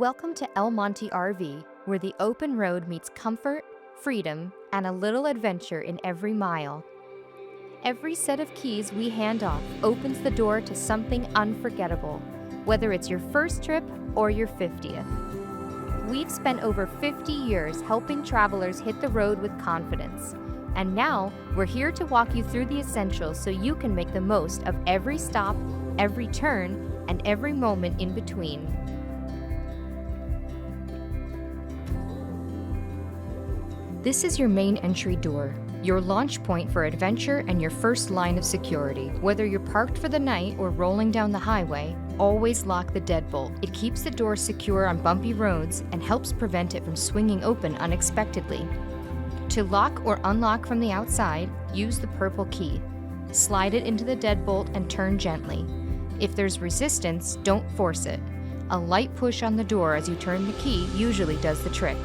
Welcome to El Monte RV, where the open road meets comfort, freedom, and a little adventure in every mile. Every set of keys we hand off opens the door to something unforgettable, whether it's your first trip or your 50th. We've spent over 50 years helping travelers hit the road with confidence. And now, we're here to walk you through the essentials so you can make the most of every stop, every turn, and every moment in between. This is your main entry door, your launch point for adventure and your first line of security. Whether you're parked for the night or rolling down the highway, always lock the deadbolt. It keeps the door secure on bumpy roads and helps prevent it from swinging open unexpectedly. To lock or unlock from the outside, use the purple key. Slide it into the deadbolt and turn gently. If there's resistance, don't force it. A light push on the door as you turn the key usually does the trick.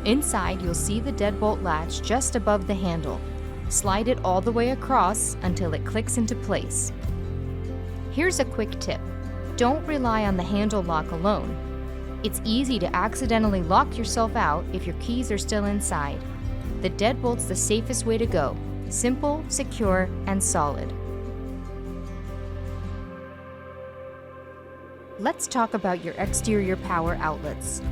Inside, you'll see the deadbolt latch just above the handle. Slide it all the way across until it clicks into place. Here's a quick tip. Don't rely on the handle lock alone. It's easy to accidentally lock yourself out if your keys are still inside. The deadbolt's the safest way to go. Simple, secure, and solid. Let's talk about your exterior power outlets.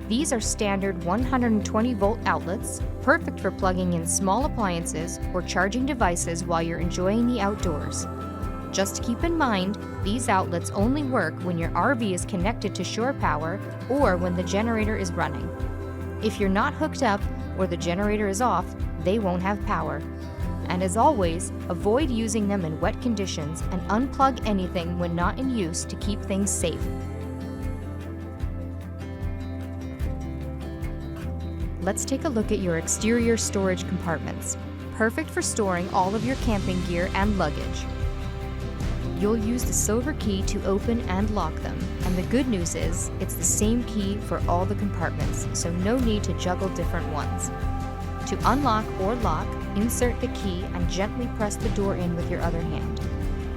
These are standard 120-volt outlets, perfect for plugging in small appliances or charging devices while you're enjoying the outdoors. Just keep in mind, these outlets only work when your RV is connected to shore power or when the generator is running. If you're not hooked up or the generator is off, they won't have power. And as always, avoid using them in wet conditions and unplug anything when not in use to keep things safe. Let's take a look at your exterior storage compartments, perfect for storing all of your camping gear and luggage. You'll use the silver key to open and lock them, and the good news is, it's the same key for all the compartments, so no need to juggle different ones. To unlock or lock, insert the key and gently press the door in with your other hand.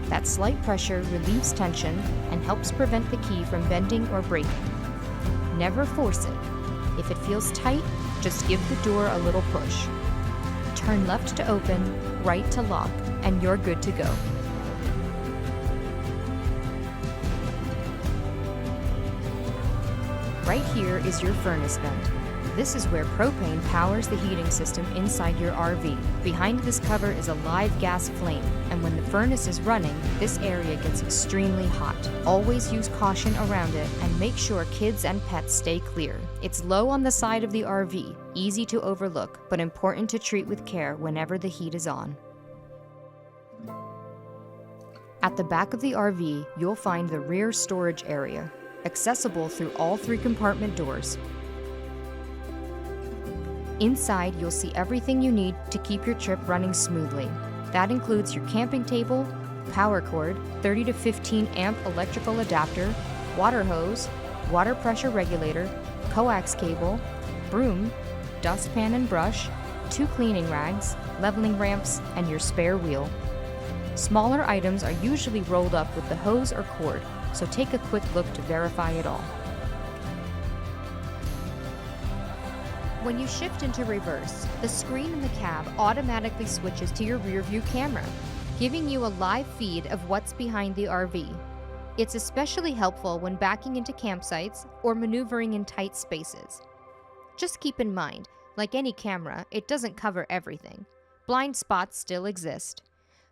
That slight pressure relieves tension and helps prevent the key from bending or breaking. Never force it. If it feels tight, just give the door a little push. Turn left to open, right to lock, and you're good to go. Right here is your furnace vent. This is where propane powers the heating system inside your RV. Behind this cover is a live gas flame, and when the furnace is running, this area gets extremely hot. Always use caution around it and make sure kids and pets stay clear. It's low on the side of the RV, easy to overlook, but important to treat with care whenever the heat is on. At the back of the RV, you'll find the rear storage area, accessible through all 3 compartment doors. Inside, you'll see everything you need to keep your trip running smoothly. That includes your camping table, power cord, 30 to 15 amp electrical adapter, water hose, water pressure regulator, coax cable, broom, dustpan and brush, 2 cleaning rags, leveling ramps, and your spare wheel. Smaller items are usually rolled up with the hose or cord, so take a quick look to verify it all. When you shift into reverse, the screen in the cab automatically switches to your rear-view camera, giving you a live feed of what's behind the RV. It's especially helpful when backing into campsites or maneuvering in tight spaces. Just keep in mind, like any camera, it doesn't cover everything. Blind spots still exist.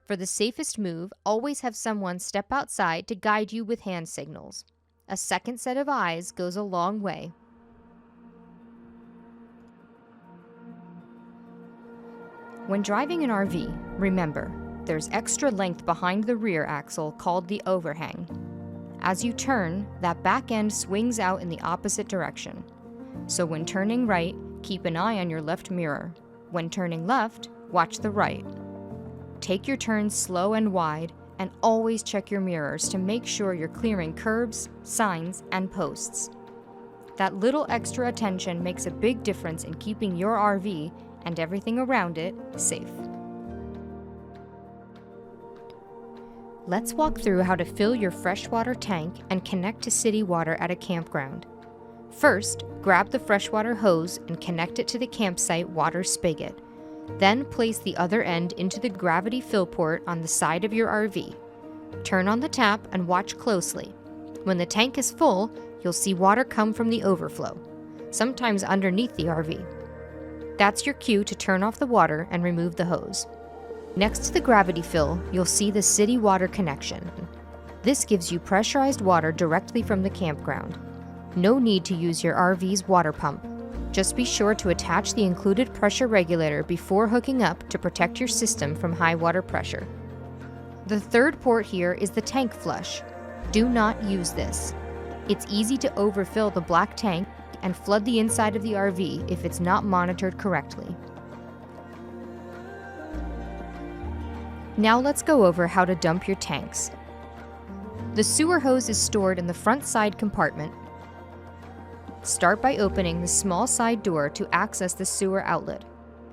For the safest move, always have someone step outside to guide you with hand signals. A second set of eyes goes a long way. When driving an RV, remember, there's extra length behind the rear axle called the overhang. As you turn, that back end swings out in the opposite direction. So when turning right, keep an eye on your left mirror. When turning left, watch the right. Take your turns slow and wide, and always check your mirrors to make sure you're clearing curbs, signs, and posts. That little extra attention makes a big difference in keeping your RV and everything around it safe. Let's walk through how to fill your freshwater tank and connect to city water at a campground. First, grab the freshwater hose and connect it to the campsite water spigot. Then place the other end into the gravity fill port on the side of your RV. Turn on the tap and watch closely. When the tank is full, you'll see water come from the overflow, sometimes underneath the RV. That's your cue to turn off the water and remove the hose. Next to the gravity fill, you'll see the city water connection. This gives you pressurized water directly from the campground. No need to use your RV's water pump. Just be sure to attach the included pressure regulator before hooking up to protect your system from high water pressure. The third port here is the tank flush. Do not use this. It's easy to overfill the black tank and flood the inside of the RV if it's not monitored correctly. Now let's go over how to dump your tanks. The sewer hose is stored in the front side compartment. Start by opening the small side door to access the sewer outlet.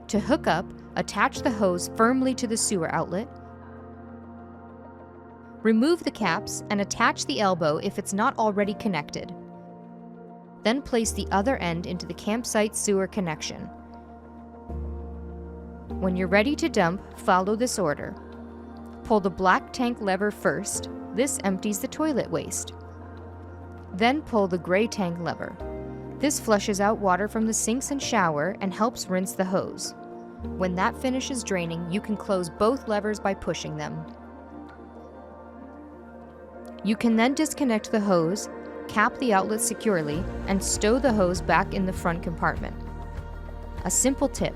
To hook up, attach the hose firmly to the sewer outlet. Remove the caps and attach the elbow if it's not already connected. Then place the other end into the campsite sewer connection. When you're ready to dump, follow this order. Pull the black tank lever first. This empties the toilet waste. Then pull the gray tank lever. This flushes out water from the sinks and shower and helps rinse the hose. When that finishes draining, you can close both levers by pushing them. You can then disconnect the hose, cap the outlet securely, and stow the hose back in the front compartment. A simple tip: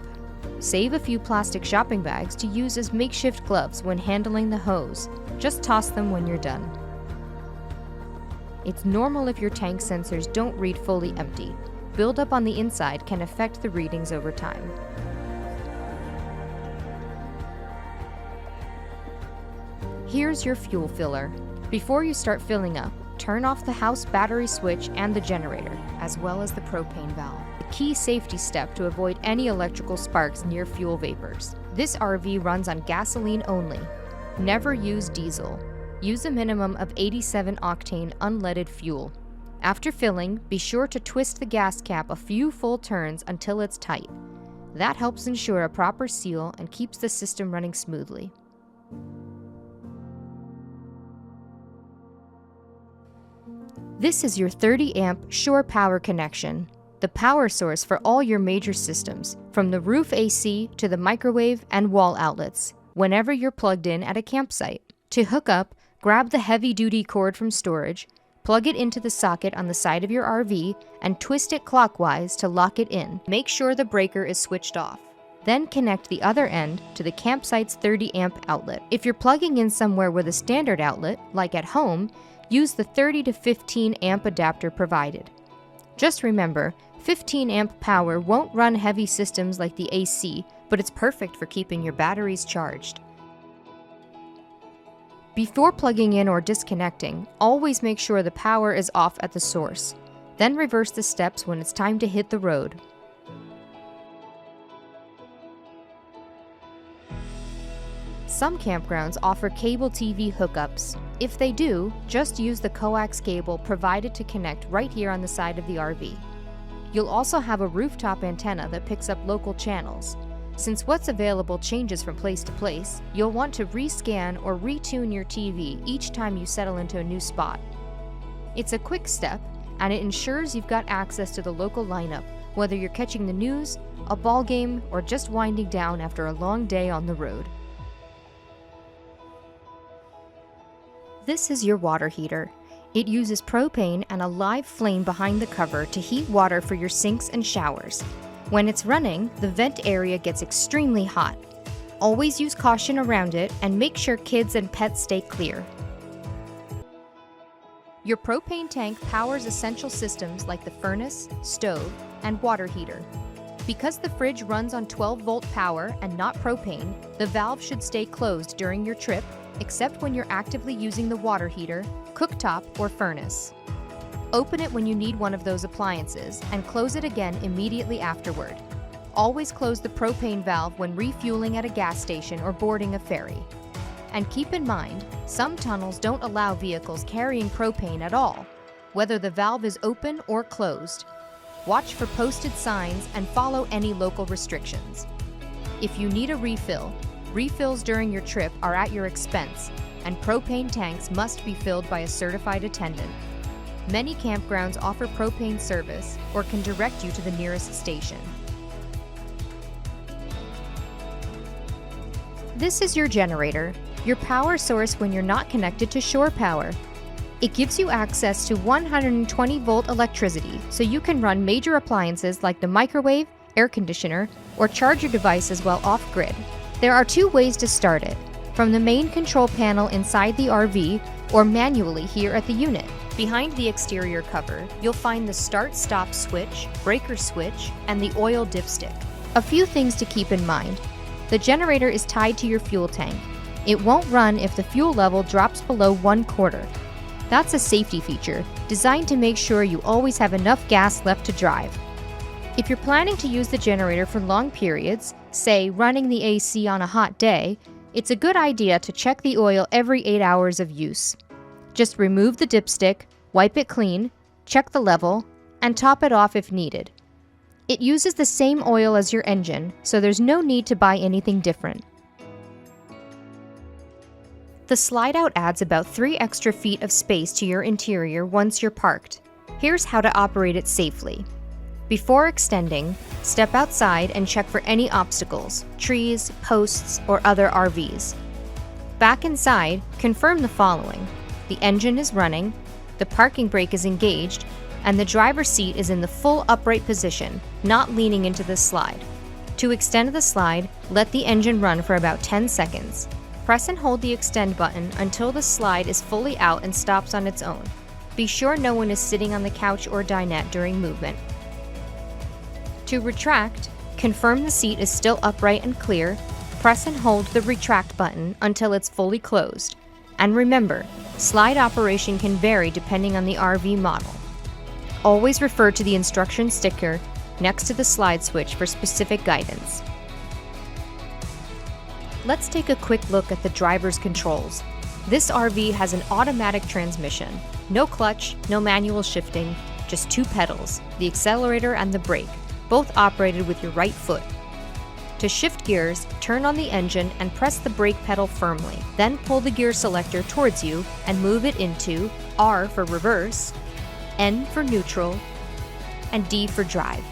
save a few plastic shopping bags to use as makeshift gloves when handling the hose. Just toss them when you're done. It's normal if your tank sensors don't read fully empty. Buildup on the inside can affect the readings over time. Here's your fuel filler. Before you start filling up, turn off the house battery switch and the generator, as well as the propane valve. A key safety step to avoid any electrical sparks near fuel vapors. This RV runs on gasoline only. Never use diesel. Use a minimum of 87 octane unleaded fuel. After filling, be sure to twist the gas cap a few full turns until it's tight. That helps ensure a proper seal and keeps the system running smoothly. This is your 30 amp shore power connection, the power source for all your major systems, from the roof AC to the microwave and wall outlets, whenever you're plugged in at a campsite. To hook up, grab the heavy-duty cord from storage, plug it into the socket on the side of your RV, and twist it clockwise to lock it in. Make sure the breaker is switched off. Then connect the other end to the campsite's 30 amp outlet. If you're plugging in somewhere with a standard outlet, like at home, use the 30 to 15 amp adapter provided. Just remember, 15 amp power won't run heavy systems like the AC, but it's perfect for keeping your batteries charged. Before plugging in or disconnecting, always make sure the power is off at the source. Then reverse the steps when it's time to hit the road. Some campgrounds offer cable TV hookups. If they do, just use the coax cable provided to connect right here on the side of the RV. You'll also have a rooftop antenna that picks up local channels. Since what's available changes from place to place, you'll want to rescan or retune your TV each time you settle into a new spot. It's a quick step, and it ensures you've got access to the local lineup, whether you're catching the news, a ball game, or just winding down after a long day on the road. This is your water heater. It uses propane and a live flame behind the cover to heat water for your sinks and showers. When it's running, the vent area gets extremely hot. Always use caution around it and make sure kids and pets stay clear. Your propane tank powers essential systems like the furnace, stove, and water heater. Because the fridge runs on 12-volt power and not propane, the valve should stay closed during your trip, except when you're actively using the water heater, cooktop, or furnace. Open it when you need one of those appliances and close it again immediately afterward. Always close the propane valve when refueling at a gas station or boarding a ferry. And keep in mind, some tunnels don't allow vehicles carrying propane at all. whether the valve is open or closed. Watch for posted signs and follow any local restrictions. If you need a refill, refills during your trip are at your expense, and propane tanks must be filled by a certified attendant. Many campgrounds offer propane service or can direct you to the nearest station. This is your generator, your power source when you're not connected to shore power. It gives you access to 120-volt electricity, so you can run major appliances like the microwave, air conditioner, or charge your devices while off-grid. There are 2 ways to start it, from the main control panel inside the RV or manually here at the unit. Behind the exterior cover, you'll find the start-stop switch, breaker switch, and the oil dipstick. A few things to keep in mind. The generator is tied to your fuel tank. It won't run if the fuel level drops below 1/4. That's a safety feature, designed to make sure you always have enough gas left to drive. If you're planning to use the generator for long periods, say running the AC on a hot day, it's a good idea to check the oil every 8 hours of use. Just remove the dipstick, wipe it clean, check the level, and top it off if needed. It uses the same oil as your engine, so there's no need to buy anything different. The slide-out adds about 3 extra feet of space to your interior once you're parked. Here's how to operate it safely. Before extending, step outside and check for any obstacles, trees, posts, or other RVs. Back inside, confirm the following: the engine is running, the parking brake is engaged, and the driver's seat is in the full upright position, not leaning into the slide. To extend the slide, let the engine run for about 10 seconds. Press and hold the extend button until the slide is fully out and stops on its own. Be sure no one is sitting on the couch or dinette during movement. To retract, confirm the seat is still upright and clear. Press and hold the retract button until it's fully closed. And remember, slide operation can vary depending on the RV model. Always refer to the instruction sticker next to the slide switch for specific guidance. Let's take a quick look at the driver's controls. This RV has an automatic transmission. No clutch, no manual shifting, just 2 pedals, the accelerator and the brake, both operated with your right foot. To shift gears, turn on the engine and press the brake pedal firmly. Then pull the gear selector towards you and move it into R for reverse, N for neutral, and D for drive.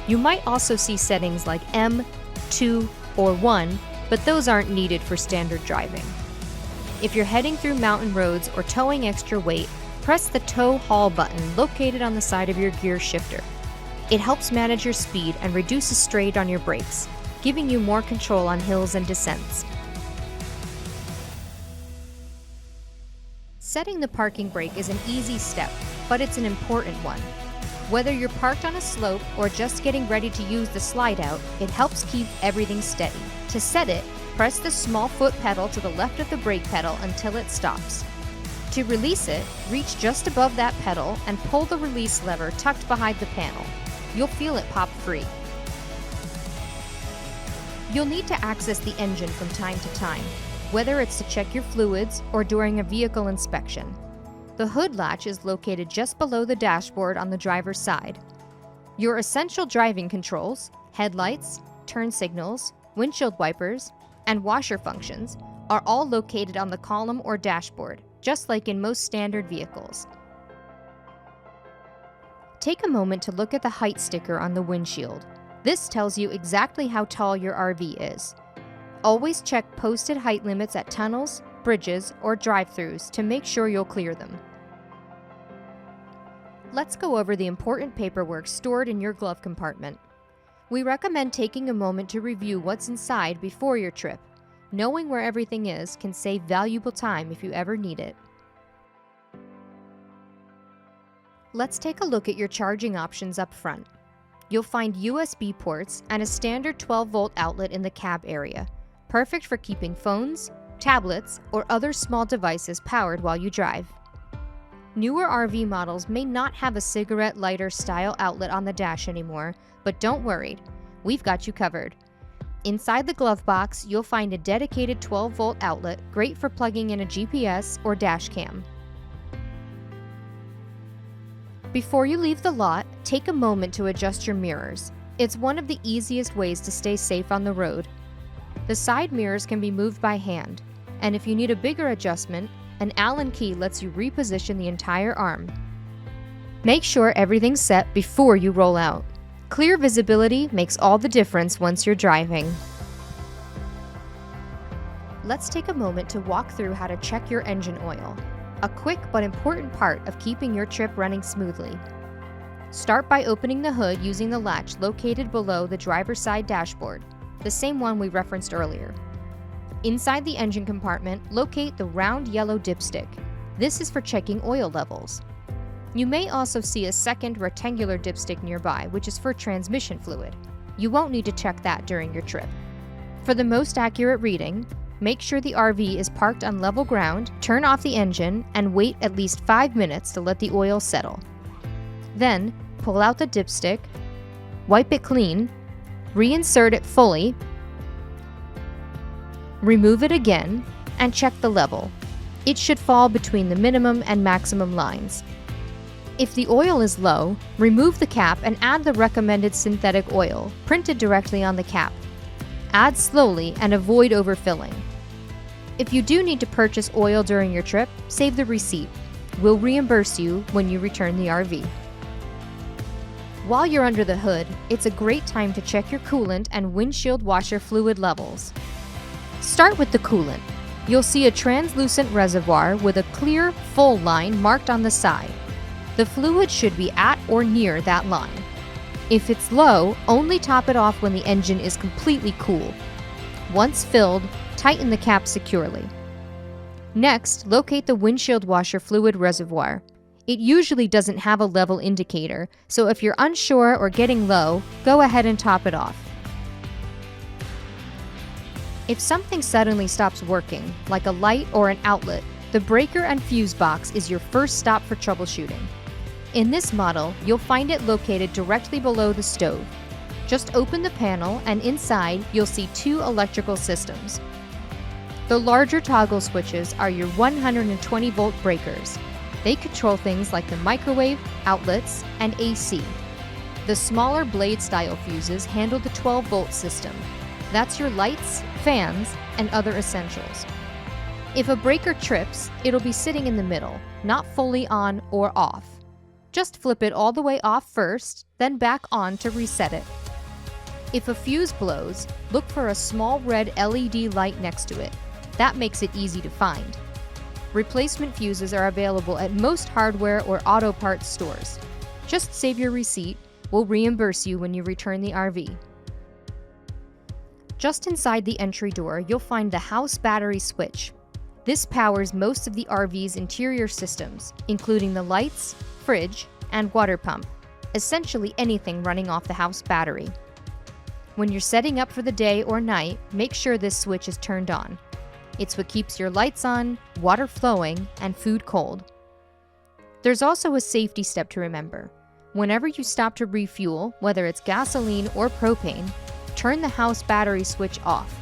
You might also see settings like M, 2, or 1, but those aren't needed for standard driving. If you're heading through mountain roads or towing extra weight, press the tow haul button located on the side of your gear shifter. It helps manage your speed and reduces strain on your brakes, giving you more control on hills and descents. Setting the parking brake is an easy step, but it's an important one. Whether you're parked on a slope or just getting ready to use the slide out, it helps keep everything steady. To set it, press the small foot pedal to the left of the brake pedal until it stops. To release it, reach just above that pedal and pull the release lever tucked behind the panel. You'll feel it pop free. You'll need to access the engine from time to time, whether it's to check your fluids or during a vehicle inspection. The hood latch is located just below the dashboard on the driver's side. Your essential driving controls, headlights, turn signals, windshield wipers, and washer functions are all located on the column or dashboard, just like in most standard vehicles. Take a moment to look at the height sticker on the windshield. This tells you exactly how tall your RV is. Always check posted height limits at tunnels, bridges, or drive-thrus to make sure you'll clear them. Let's go over the important paperwork stored in your glove compartment. We recommend taking a moment to review what's inside before your trip. Knowing where everything is can save valuable time if you ever need it. Let's take a look at your charging options up front. You'll find USB ports and a standard 12-volt outlet in the cab area, perfect for keeping phones, tablets, or other small devices powered while you drive. Newer RV models may not have a cigarette lighter style outlet on the dash anymore, but don't worry, we've got you covered. Inside the glove box, you'll find a dedicated 12-volt outlet, great for plugging in a GPS or dash cam. Before you leave the lot, take a moment to adjust your mirrors. It's one of the easiest ways to stay safe on the road. The side mirrors can be moved by hand, and if you need a bigger adjustment, an Allen key lets you reposition the entire arm. Make sure everything's set before you roll out. Clear visibility makes all the difference once you're driving. Let's take a moment to walk through how to check your engine oil, a quick but important part of keeping your trip running smoothly. Start by opening the hood using the latch located below the driver's side dashboard, the same one we referenced earlier. Inside the engine compartment, locate the round yellow dipstick. This is for checking oil levels. You may also see a second rectangular dipstick nearby, which is for transmission fluid. You won't need to check that during your trip. For the most accurate reading, make sure the RV is parked on level ground, turn off the engine, and wait at least 5 minutes to let the oil settle. Then, pull out the dipstick, wipe it clean, reinsert it fully, remove it again, and check the level. It should fall between the minimum and maximum lines. If the oil is low, remove the cap and add the recommended synthetic oil, printed directly on the cap. Add slowly and avoid overfilling. If you do need to purchase oil during your trip, save the receipt. We'll reimburse you when you return the RV. While you're under the hood, it's a great time to check your coolant and windshield washer fluid levels. Start with the coolant. You'll see a translucent reservoir with a clear, full line marked on the side. The fluid should be at or near that line. If it's low, only top it off when the engine is completely cool. Once filled, tighten the cap securely. Next, locate the windshield washer fluid reservoir. It usually doesn't have a level indicator, so if you're unsure or getting low, go ahead and top it off. If something suddenly stops working, like a light or an outlet, the breaker and fuse box is your first stop for troubleshooting. In this model, you'll find it located directly below the stove. Just open the panel and inside you'll see 2 electrical systems. The larger toggle switches are your 120-volt breakers. They control things like the microwave, outlets, and AC. The smaller blade-style fuses handle the 12-volt system. That's your lights, fans, and other essentials. If a breaker trips, it'll be sitting in the middle, not fully on or off. Just flip it all the way off first, then back on to reset it. If a fuse blows, look for a small red LED light next to it. That makes it easy to find. Replacement fuses are available at most hardware or auto parts stores. Just save your receipt. We'll reimburse you when you return the RV. Just inside the entry door, you'll find the house battery switch. This powers most of the RV's interior systems, including the lights, fridge, and water pump, essentially anything running off the house battery. When you're setting up for the day or night, make sure this switch is turned on. It's what keeps your lights on, water flowing, and food cold. There's also a safety step to remember. Whenever you stop to refuel, whether it's gasoline or propane, turn the house battery switch off.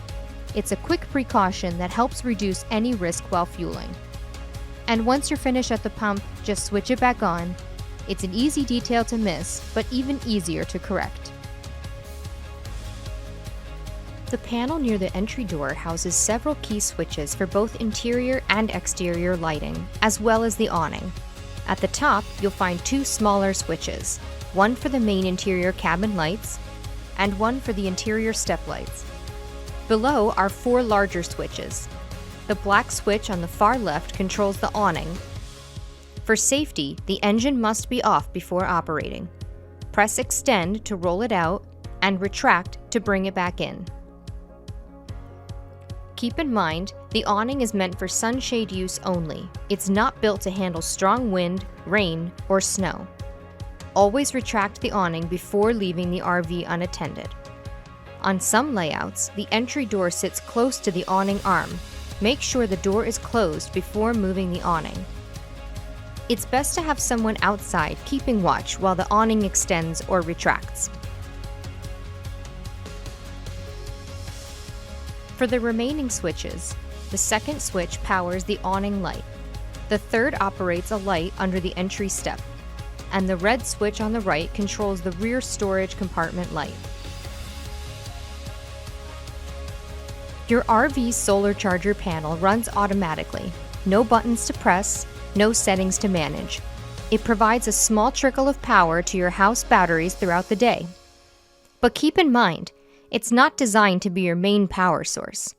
It's a quick precaution that helps reduce any risk while fueling. And once you're finished at the pump, just switch it back on. It's an easy detail to miss, but even easier to correct. The panel near the entry door houses several key switches for both interior and exterior lighting, as well as the awning. At the top, you'll find 2 smaller switches, one for the main interior cabin lights, and one for the interior step lights. Below are 4 larger switches. The black switch on the far left controls the awning. For safety, the engine must be off before operating. Press extend to roll it out, and retract to bring it back in. Keep in mind, the awning is meant for sunshade use only. It's not built to handle strong wind, rain, or snow. Always retract the awning before leaving the RV unattended. On some layouts, the entry door sits close to the awning arm. Make sure the door is closed before moving the awning. It's best to have someone outside keeping watch while the awning extends or retracts. For the remaining switches, the second switch powers the awning light. The third operates a light under the entry step. and the red switch on the right controls the rear storage compartment light. Your RV's solar charger panel runs automatically. No buttons to press, no settings to manage. It provides a small trickle of power to your house batteries throughout the day. But keep in mind, it's not designed to be your main power source.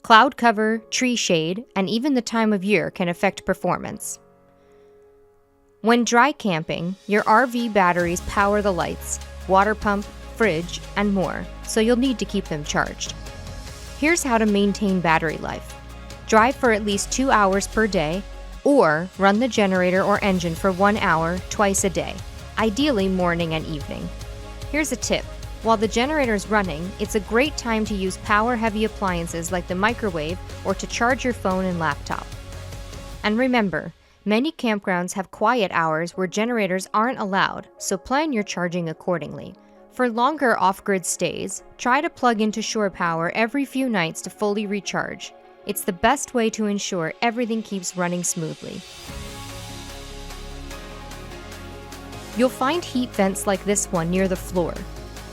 Cloud cover, tree shade, and even the time of year can affect performance. When dry camping, your RV batteries power the lights, water pump, fridge, and more, so you'll need to keep them charged. Here's how to maintain battery life. Drive for at least 2 hours per day, or run the generator or engine for 1 hour twice a day, ideally morning and evening. Here's a tip. While the generator is running, it's a great time to use power-heavy appliances like the microwave or to charge your phone and laptop. And remember, many campgrounds have quiet hours where generators aren't allowed, so plan your charging accordingly. For longer off-grid stays, try to plug into shore power every few nights to fully recharge. It's the best way to ensure everything keeps running smoothly. You'll find heat vents like this one near the floor.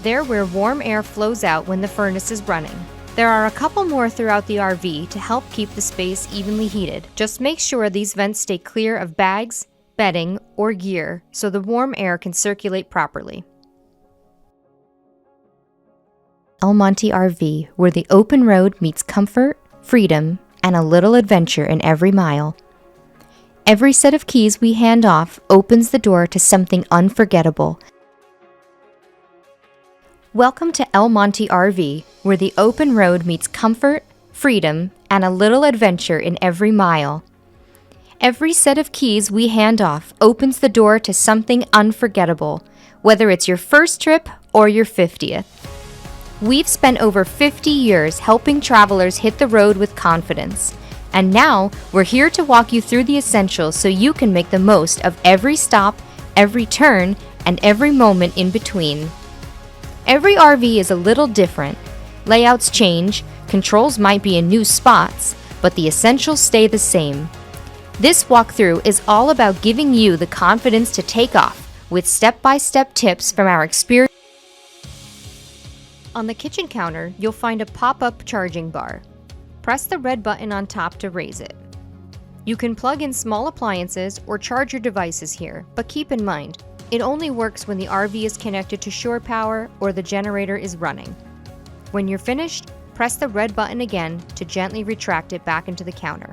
They're where warm air flows out when the furnace is running. There are a couple more throughout the RV to help keep the space evenly heated. Just make sure these vents stay clear of bags, bedding, or gear so the warm air can circulate properly. Monte RV, where the open road meets comfort, freedom, and a little adventure in every mile. Every set of keys we hand off opens the door to something unforgettable. Welcome to Monte RV, where the open road meets comfort, freedom, and a little adventure in every mile. Every set of keys we hand off opens the door to something unforgettable, whether it's your first trip or your 50th. We've spent over 50 years helping travelers hit the road with confidence, and now we're here to walk you through the essentials so you can make the most of every stop, every turn, and every moment in between. Every RV is a little different. Layouts change, controls might be in new spots, but the essentials stay the same. This walkthrough is all about giving you the confidence to take off with step-by-step tips from our experience. On the kitchen counter, you'll find a pop-up charging bar. Press the red button on top to raise it. You can plug in small appliances or charge your devices here, but keep in mind, it only works when the RV is connected to shore power or the generator is running. When you're finished, press the red button again to gently retract it back into the counter.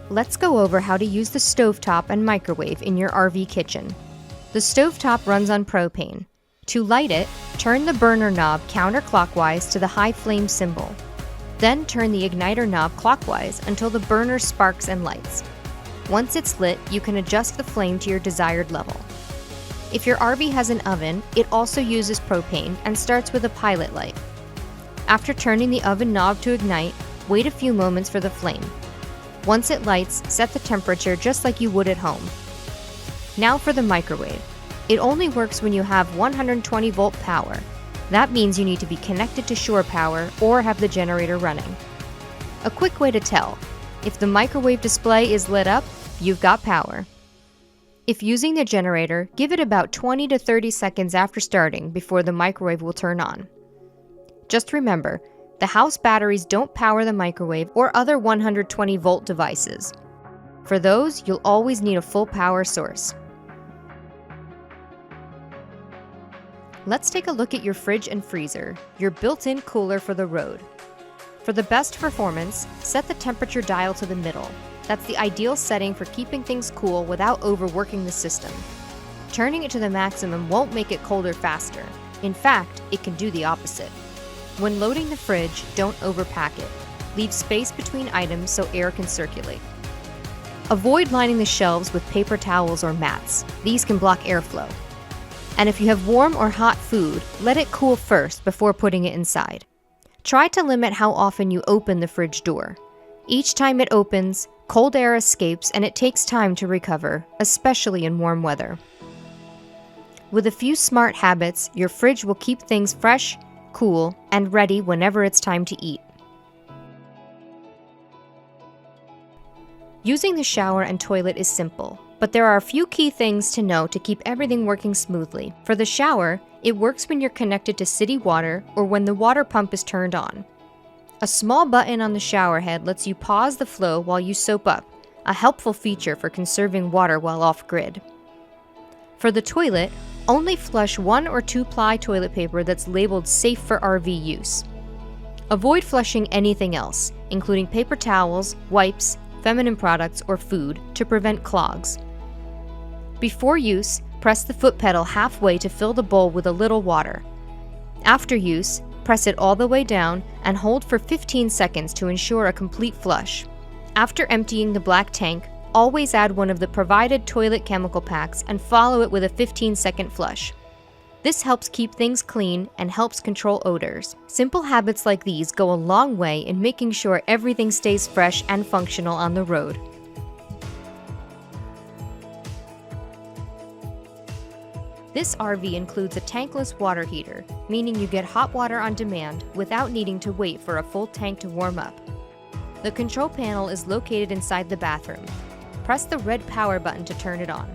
Let's go over how to use the stovetop and microwave in your RV kitchen. The stovetop runs on propane. To light it, turn the burner knob counterclockwise to the high flame symbol. Then turn the igniter knob clockwise until the burner sparks and lights. Once it's lit, you can adjust the flame to your desired level. If your RV has an oven, it also uses propane and starts with a pilot light. After turning the oven knob to ignite, wait a few moments for the flame. Once it lights, set the temperature just like you would at home. Now for the microwave. It only works when you have 120 volt power. That means you need to be connected to shore power or have the generator running. A quick way to tell: if the microwave display is lit up, you've got power. If using the generator, give it about 20 to 30 seconds after starting before the microwave will turn on. Just remember, the house batteries don't power the microwave or other 120 volt devices. For those, you'll always need a full power source. Let's take a look at your fridge and freezer, your built-in cooler for the road. For the best performance, set the temperature dial to the middle. That's the ideal setting for keeping things cool without overworking the system. Turning it to the maximum won't make it colder faster. In fact, it can do the opposite. When loading the fridge, don't overpack it. Leave space between items so air can circulate. Avoid lining the shelves with paper towels or mats. These can block airflow. And if you have warm or hot food, let it cool first before putting it inside. Try to limit how often you open the fridge door. Each time it opens, cold air escapes and it takes time to recover, especially in warm weather. With a few smart habits, your fridge will keep things fresh, cool, and ready whenever it's time to eat. Using the shower and toilet is simple, but there are a few key things to know to keep everything working smoothly. For the shower, it works when you're connected to city water or when the water pump is turned on. A small button on the shower head lets you pause the flow while you soap up, a helpful feature for conserving water while off-grid. For the toilet, only flush 1 or 2 ply toilet paper that's labeled safe for RV use. Avoid flushing anything else, including paper towels, wipes, feminine products, or food, to prevent clogs. Before use, press the foot pedal halfway to fill the bowl with a little water. After use, press it all the way down and hold for 15 seconds to ensure a complete flush. After emptying the black tank, always add one of the provided toilet chemical packs and follow it with a 15-second flush. This helps keep things clean and helps control odors. Simple habits like these go a long way in making sure everything stays fresh and functional on the road. This RV includes a tankless water heater, meaning you get hot water on demand without needing to wait for a full tank to warm up. The control panel is located inside the bathroom. Press the red power button to turn it on.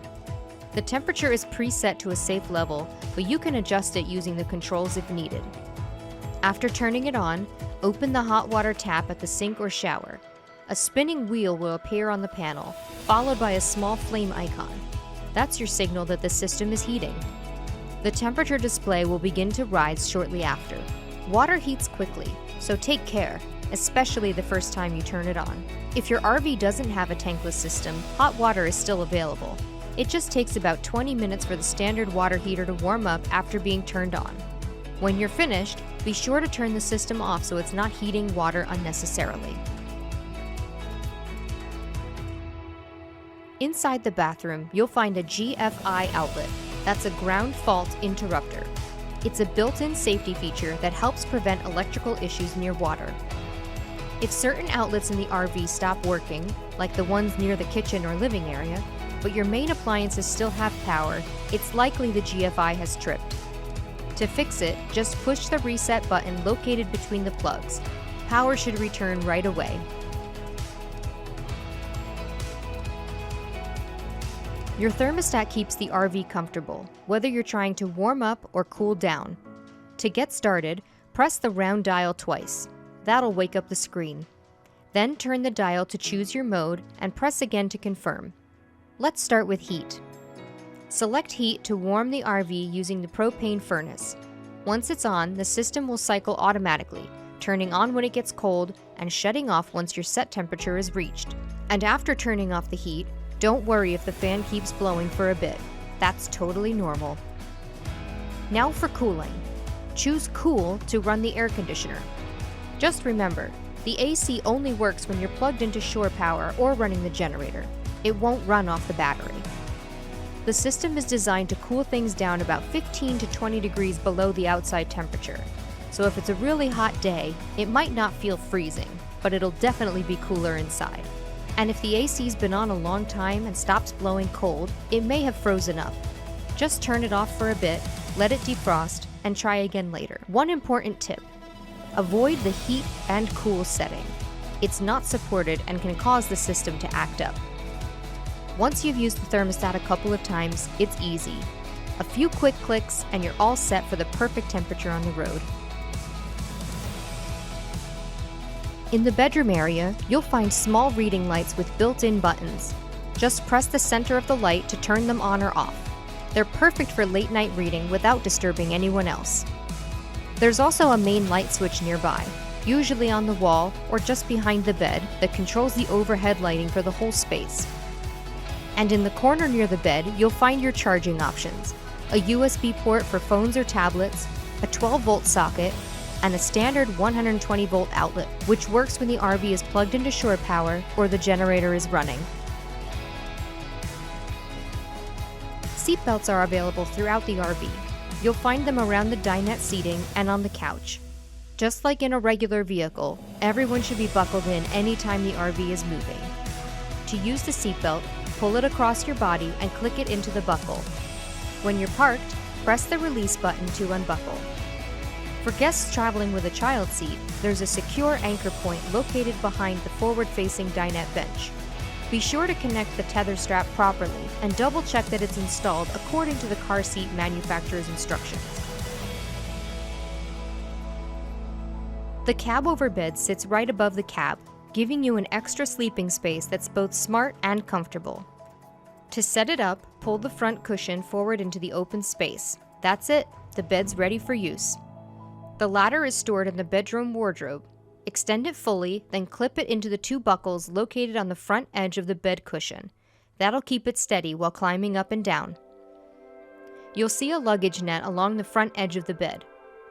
The temperature is preset to a safe level, but you can adjust it using the controls if needed. After turning it on, open the hot water tap at the sink or shower. A spinning wheel will appear on the panel, followed by a small flame icon. That's your signal that the system is heating. The temperature display will begin to rise shortly after. Water heats quickly, so take care, especially the first time you turn it on. If your RV doesn't have a tankless system, hot water is still available. It just takes about 20 minutes for the standard water heater to warm up after being turned on. When you're finished, be sure to turn the system off so it's not heating water unnecessarily. Inside the bathroom, you'll find a GFI outlet. That's a ground fault interrupter. It's a built-in safety feature that helps prevent electrical issues near water. If certain outlets in the RV stop working, like the ones near the kitchen or living area, but your main appliances still have power, it's likely the GFI has tripped. To fix it, just push the reset button located between the plugs. Power should return right away. Your thermostat keeps the RV comfortable, whether you're trying to warm up or cool down. To get started, press the round dial twice. That'll wake up the screen. Then turn the dial to choose your mode and press again to confirm. Let's start with heat. Select heat to warm the RV using the propane furnace. Once it's on, the system will cycle automatically, turning on when it gets cold and shutting off once your set temperature is reached. And after turning off the heat, don't worry if the fan keeps blowing for a bit. That's totally normal. Now for cooling. Choose Cool to run the air conditioner. Just remember, the AC only works when you're plugged into shore power or running the generator. It won't run off the battery. The system is designed to cool things down about 15 to 20 degrees below the outside temperature. So if it's a really hot day, it might not feel freezing, but it'll definitely be cooler inside. And if the AC's been on a long time and stops blowing cold, it may have frozen up. Just turn it off for a bit, let it defrost, and try again later. One important tip: avoid the heat and cool setting. It's not supported and can cause the system to act up. Once you've used the thermostat a couple of times, it's easy. A few quick clicks and you're all set for the perfect temperature on the road. In the bedroom area, you'll find small reading lights with built-in buttons. Just press the center of the light to turn them on or off. They're perfect for late-night reading without disturbing anyone else. There's also a main light switch nearby, usually on the wall or just behind the bed, that controls the overhead lighting for the whole space. And in the corner near the bed, you'll find your charging options: a USB port for phones or tablets, a 12-volt socket, and a standard 120-volt outlet, which works when the RV is plugged into shore power or the generator is running. Seatbelts are available throughout the RV. You'll find them around the dinette seating and on the couch. Just like in a regular vehicle, everyone should be buckled in anytime the RV is moving. To use the seatbelt, pull it across your body and click it into the buckle. When you're parked, press the release button to unbuckle. For guests traveling with a child seat, there's a secure anchor point located behind the forward-facing dinette bench. Be sure to connect the tether strap properly and double check that it's installed according to the car seat manufacturer's instructions. The cabover bed sits right above the cab, giving you an extra sleeping space that's both smart and comfortable. To set it up, pull the front cushion forward into the open space. That's it, the bed's ready for use. The ladder is stored in the bedroom wardrobe. Extend it fully, then clip it into the 2 buckles located on the front edge of the bed cushion. That'll keep it steady while climbing up and down. You'll see a luggage net along the front edge of the bed.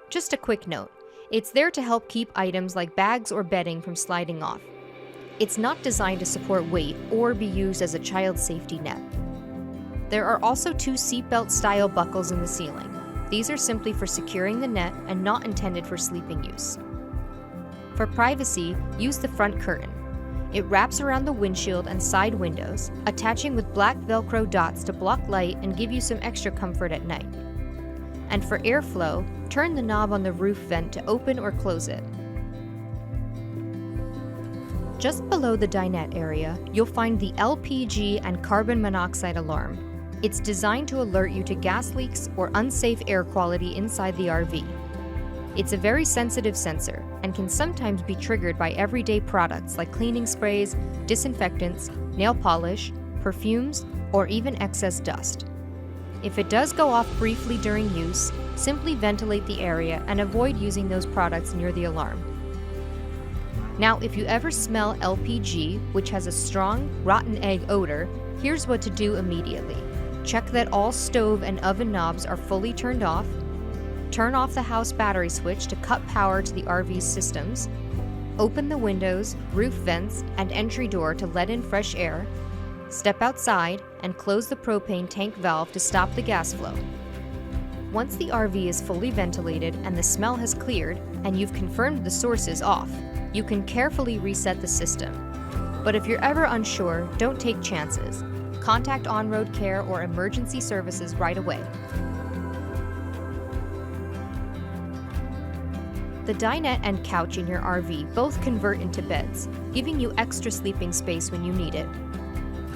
Just a quick note, it's there to help keep items like bags or bedding from sliding off. It's not designed to support weight or be used as a child safety net. There are also 2 seatbelt style buckles in the ceiling. These are simply for securing the net and not intended for sleeping use. For privacy, use the front curtain. It wraps around the windshield and side windows, attaching with black Velcro dots to block light and give you some extra comfort at night. And for airflow, turn the knob on the roof vent to open or close it. Just below the dinette area, you'll find the LPG and carbon monoxide alarm. It's designed to alert you to gas leaks or unsafe air quality inside the RV. It's a very sensitive sensor and can sometimes be triggered by everyday products like cleaning sprays, disinfectants, nail polish, perfumes, or even excess dust. If it does go off briefly during use, simply ventilate the area and avoid using those products near the alarm. Now, if you ever smell LPG, which has a strong, rotten egg odor, here's what to do immediately. Check that all stove and oven knobs are fully turned off. Turn off the house battery switch to cut power to the RV's systems. Open the windows, roof vents, and entry door to let in fresh air. Step outside and close the propane tank valve to stop the gas flow. Once the RV is fully ventilated and the smell has cleared, and you've confirmed the source is off, you can carefully reset the system. But if you're ever unsure, don't take chances. Contact on-road care or emergency services right away. The dinette and couch in your RV both convert into beds, giving you extra sleeping space when you need it.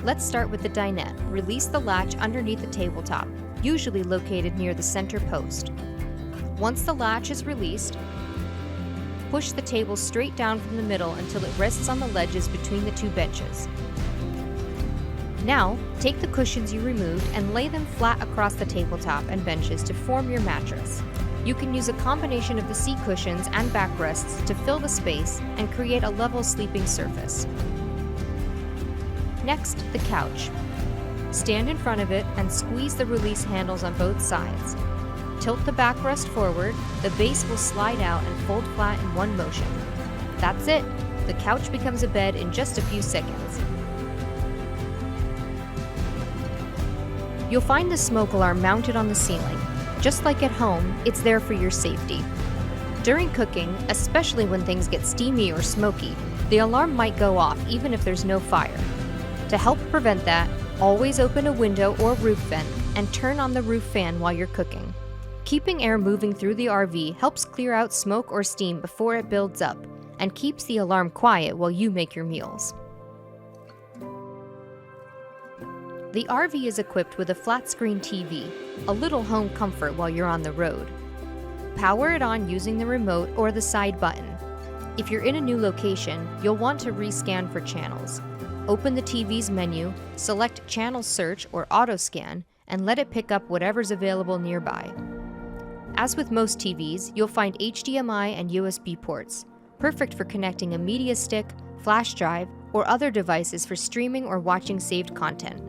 Let's start with the dinette. Release the latch underneath the tabletop, usually located near the center post. Once the latch is released, push the table straight down from the middle until it rests on the ledges between the 2 benches. Now, take the cushions you removed and lay them flat across the tabletop and benches to form your mattress. You can use a combination of the seat cushions and backrests to fill the space and create a level sleeping surface. Next, the couch. Stand in front of it and squeeze the release handles on both sides. Tilt the backrest forward, the base will slide out and fold flat in one motion. That's it! The couch becomes a bed in just a few seconds. You'll find the smoke alarm mounted on the ceiling. Just like at home, it's there for your safety. During cooking, especially when things get steamy or smoky, the alarm might go off even if there's no fire. To help prevent that, always open a window or roof vent and turn on the roof fan while you're cooking. Keeping air moving through the RV helps clear out smoke or steam before it builds up and keeps the alarm quiet while you make your meals. The RV is equipped with a flat-screen TV, a little home comfort while you're on the road. Power it on using the remote or the side button. If you're in a new location, you'll want to rescan for channels. Open the TV's menu, select Channel Search or Auto Scan, and let it pick up whatever's available nearby. As with most TVs, you'll find HDMI and USB ports, perfect for connecting a media stick, flash drive, or other devices for streaming or watching saved content.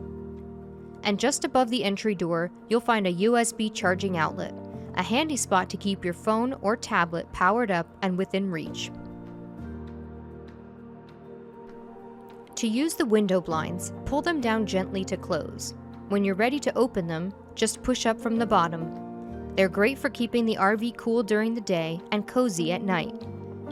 And just above the entry door, you'll find a USB charging outlet, a handy spot to keep your phone or tablet powered up and within reach. To use the window blinds, pull them down gently to close. When you're ready to open them, just push up from the bottom. They're great for keeping the RV cool during the day and cozy at night.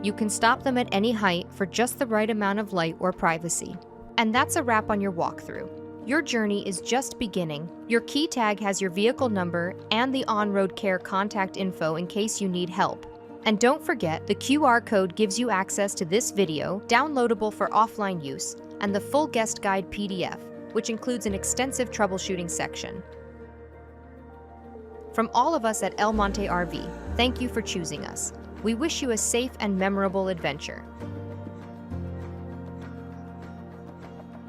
You can stop them at any height for just the right amount of light or privacy. And that's a wrap on your walkthrough. Your journey is just beginning. Your key tag has your vehicle number and the on-road care contact info in case you need help. And don't forget, the QR code gives you access to this video, downloadable for offline use, and the full guest guide PDF, which includes an extensive troubleshooting section. From all of us at El Monte RV, thank you for choosing us. We wish you a safe and memorable adventure.